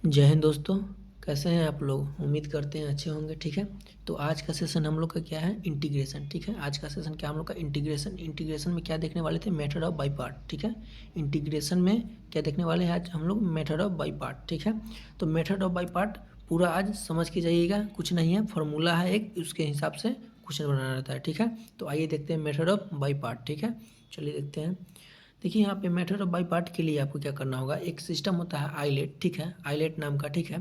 जय हिंद दोस्तों। कैसे हैं आप लोग? उम्मीद करते हैं अच्छे होंगे। ठीक है, तो आज का सेशन हम लोग का क्या है? इंटीग्रेशन। ठीक है, आज का सेशन क्या हम लोग का? इंटीग्रेशन में क्या देखने वाले थे? Method of by part. ठीक है, इंटीग्रेशन में क्या देखने वाले हैं आज हम लोग? Method of by part. ठीक है, तो मेथड ऑफ बाई पार्ट पूरा आज समझ के जाइएगा। कुछ नहीं है, फॉर्मूला है एक, उसके हिसाब से क्वेश्चन बनाना रहता है। ठीक है, तो आइए देखते हैं मेथड ऑफ बाई पार्ट। ठीक है, चलिए देखते हैं। देखिए यहाँ पे मेथड ऑफ बाई पार्ट के लिए आपको क्या करना होगा? एक सिस्टम होता है आईलेट। ठीक है, आईलेट नाम का। ठीक है,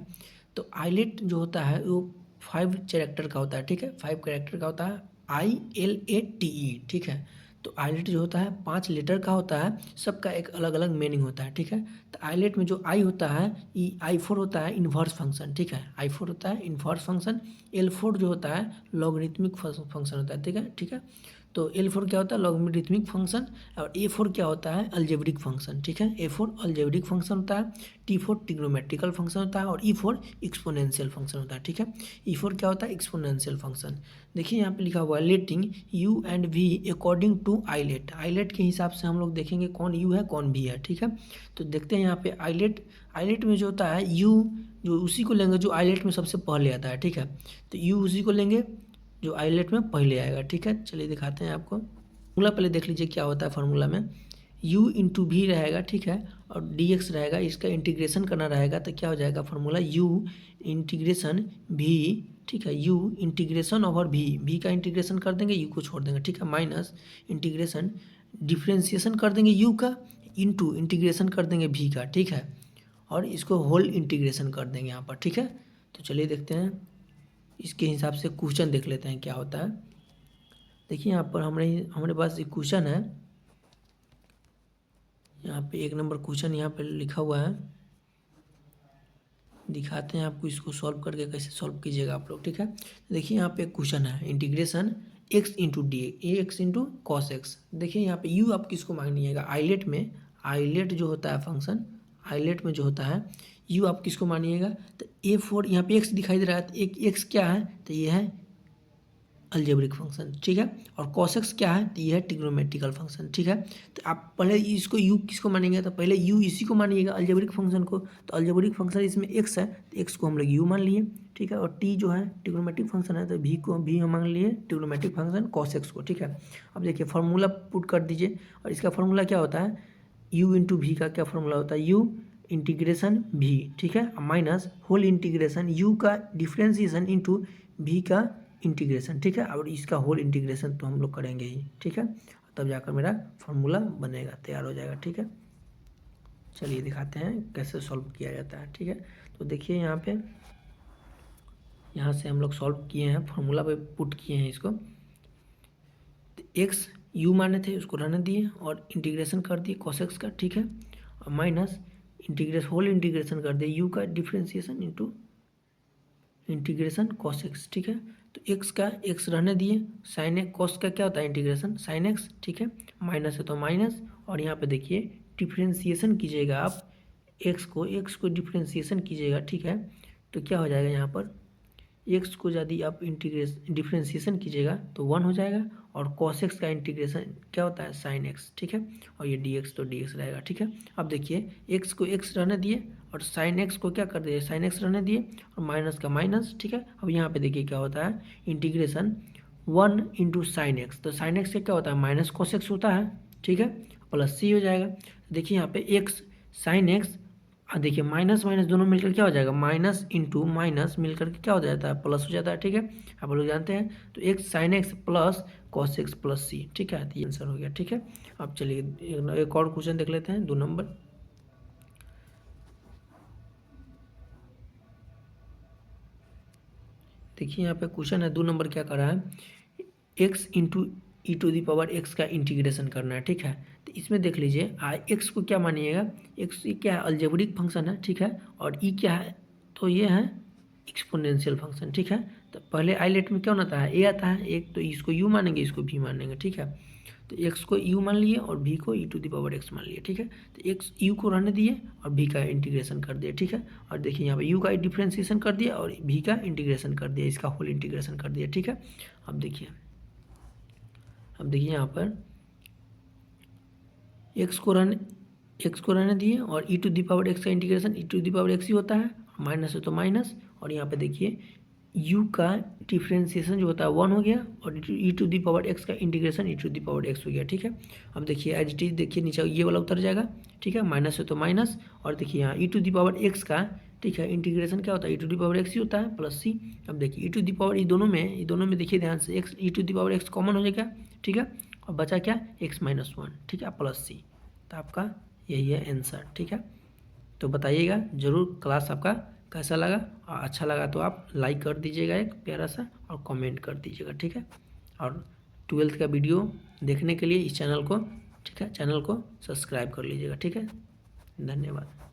तो आईलेट जो होता है वो 5 कैरेक्टर का होता है। ठीक है, 5 कैरेक्टर का होता है, ILATE। ठीक है, तो आईलेट जो होता है 5 लेटर का होता है, सबका एक अलग अलग मीनिंग होता है। ठीक है, तो आईलेट में जो आई होता है, I4 होता है इन्वर्स फंक्शन। ठीक है, I4 होता है इन्वर्स फंक्शन। L4 जो होता है लॉगरिथमिक फंक्शन होता है। ठीक है, ठीक है, तो L4 क्या होता है? Logarithmic function. और A4 क्या होता है? Algebraic function. ठीक है, A4 अलजेब्रिक फंक्शन होता है। T4 ट्रिग्नोमेट्रिकल फंक्शन होता है और E4 एक्सपोनेंशियल फंक्शन होता है। ठीक है, E4 क्या होता है? Exponential function. देखिए यहाँ पे लिखा हुआ है letting U and V according to ILATE. ILATE के हिसाब से हम लोग देखेंगे कौन U है कौन V है। ठीक है, तो देखते हैं यहाँ पे आईलेट। आईलेट में जो होता है U, जो उसी को लेंगे जो आईलेट में सबसे पहले आता है। ठीक है, तो U उसी को लेंगे जो आईलेट में पहले आएगा। ठीक है, चलिए दिखाते हैं आपको। फॉर्मूला पहले देख लीजिए क्या होता है फार्मूला में। U इंटू भी रहेगा। ठीक है, और dx रहेगा, इसका इंटीग्रेशन करना रहेगा तो क्या हो जाएगा फार्मूला? U इंटीग्रेशन भी। ठीक है, U इंटीग्रेशन ओवर भी का इंटीग्रेशन कर देंगे, U को छोड़ देंगे। ठीक है, माइनस इंटीग्रेशन डिफ्रेंसिएशन कर देंगे U का, इंटू इंटीग्रेशन कर देंगे V का। ठीक है, और इसको होल इंटीग्रेशन कर देंगे यहाँ पर। ठीक है, तो चलिए देखते हैं इसके हिसाब से क्वेश्चन देख लेते हैं क्या होता है। देखिए यहाँ पर हमारे पास एक क्वेश्चन है। यहाँ पे 1 नंबर क्वेश्चन यहाँ पे लिखा हुआ है, दिखाते हैं आपको इसको सॉल्व करके कैसे सॉल्व कीजिएगा आप लोग। ठीक है, तो देखिए यहाँ पे एक क्वेश्चन है, integration x into D x into cos x. देखिए यहाँ पे u आप किसको मानिएगा? आईलेट में, आईलेट जो होता है फंक्शन, आईलेट में जो होता है u आप किसको मानिएगा? तो A4 यहाँ पे x दिखाई दे रहा है, तो एक x क्या है? तो ये है अलजेब्रिक फंक्शन। ठीक है, और cos क्या है? तो ये है ट्रिग्नोमेट्रिकल फंक्शन। ठीक है, तो आप पहले इसको u किसको मानेंगे? तो पहले u इसी को मानिएगा, अलजेब्रिक फंक्शन को। तो अलजेब्रिक फंक्शन इसमें x है, तो x को हम लोग u मान लिए। ठीक है, और t जो है ट्रिग्नोमेट्रिक फंक्शन है, तो v को भी हम मान लिए ट्रिग्नोमेट्रिक फंक्शन cos x को। ठीक है, अब देखिए फार्मूला पुट कर दीजिए, और इसका फार्मूला क्या होता है? u इंटू वी का क्या फार्मूला होता है? u integration v। ठीक है, माइनस होल इंटीग्रेशन u का डिफ्रेंसिएशन इंटू v का इंटीग्रेशन। ठीक है, और इसका होल इंटीग्रेशन तो हम लोग करेंगे ही। ठीक है, तब जाकर मेरा फार्मूला बनेगा, तैयार हो जाएगा। ठीक है, चलिए दिखाते हैं कैसे सॉल्व किया जाता है। ठीक है, तो देखिए यहाँ पे, यहाँ से हम लोग सॉल्व किए हैं, फार्मूला पे पुट किए हैं इसको। एक्स यू माने थे उसको रहने दिए और इंटीग्रेशन कर दिए cos x का। ठीक है, और माइनस होल इंटीग्रेशन कर दिए u का differentiation into integration cos x। ठीक है, तो x का x रहने दिए, साइन एक्स cos का क्या होता है? Integration sine x। ठीक है, माइनस है तो माइनस, और यहाँ पे देखिए डिफ्रेंसिएशन कीजिएगा आप x को डिफ्रेंसिएशन कीजिएगा। ठीक है, तो क्या हो जाएगा यहाँ पर? x को यदि आप डिफ्रेंसिएशन कीजिएगा तो 1 हो जाएगा, और cos x का इंटीग्रेशन क्या होता है? Sine x। ठीक है, और ये dx तो dx रहेगा। ठीक है, अब देखिए x को x रहने दिए और साइन x को क्या कर दिए? साइन x रहने दिए, और माइनस का माइनस। ठीक है, अब यहाँ पे देखिए क्या होता है? इंटीग्रेशन 1 इंटू साइन एक्स, तो साइन एक्स से क्या होता है? माइनस cos x होता है। ठीक है, प्लस c हो जाएगा। देखिए यहाँ पे x साइन एक्स, देखिए माइनस माइनस दोनों मिलकर क्या हो जाएगा? माइनस इंटू माइनस मिलकर के क्या हो जाता है? प्लस हो जाता है। ठीक है, आप लोग जानते हैं, तो X sine X plus cos X plus C. ठीक है, तो ये आंसर हो गया। ठीक है, अब चलिए एक और क्वेश्चन देख लेते हैं, 2 नंबर। देखिए यहाँ पे क्वेश्चन है 2 नंबर, क्या कर रहा है? X into e to the power x का इंटीग्रेशन करना है। ठीक है, तो इसमें देख लीजिए एक्स को क्या मानिएगा? एक्स क्या है? अलजेब्रिक फंक्शन है। ठीक है, और ई क्या है? तो ये है एक्सपोनेंशियल फंक्शन। ठीक है, तो पहले आईलेट में क्या होता है? ए आता है एक, तो इसको यू मानेंगे, इसको भी मानेंगे। ठीक है, तो एक्स को यू मान लिए और भी को ई टू दी पावर एक्स मान लिए। ठीक है, तो एक्स यू को रहने दिए और भी का इंटीग्रेशन कर दिए। ठीक है, और देखिए यहाँ पे यू का डिफ्रेंसिएशन कर दिया और भी का इंटीग्रेशन कर दिया, इसका होल इंटीग्रेशन कर दिया। ठीक है, अब देखिए यहाँ पर एक्स को रहने दिए और E to the power x का integration E to the power X ही होता है, माइनस है तो माइनस, और यहाँ पे देखिए u का डिफ्रेंसिएशन जो होता है 1 हो गया, और e to the power x का integration e to the power x हो गया, ठीक है। अब देखिए एज इट इज, देखिए नीचे ये वाला उतर जाएगा, ठीक है, माइनस है तो माइनस, और देखिए यहाँ e to the power x का, ठीक है, इंटीग्रेशन क्या होता है, e to the power x ही होता है प्लस c। अब देखिए e टू दी पावर ये दोनों में देखिए ध्यान से x e to the power x common हो जाएगा, ठीक है, और बचा क्या x माइनस 1, ठीक है, प्लस c। तो आपका यही है आंसर, ठीक है। तो बताइएगा ज़रूर क्लास आपका कैसा लगा, और अच्छा लगा तो आप लाइक कर दीजिएगा एक प्यारा सा, और कमेंट कर दीजिएगा, ठीक है। और 12th का वीडियो देखने के लिए इस चैनल को, ठीक है, चैनल को सब्सक्राइब कर लीजिएगा, ठीक है। धन्यवाद।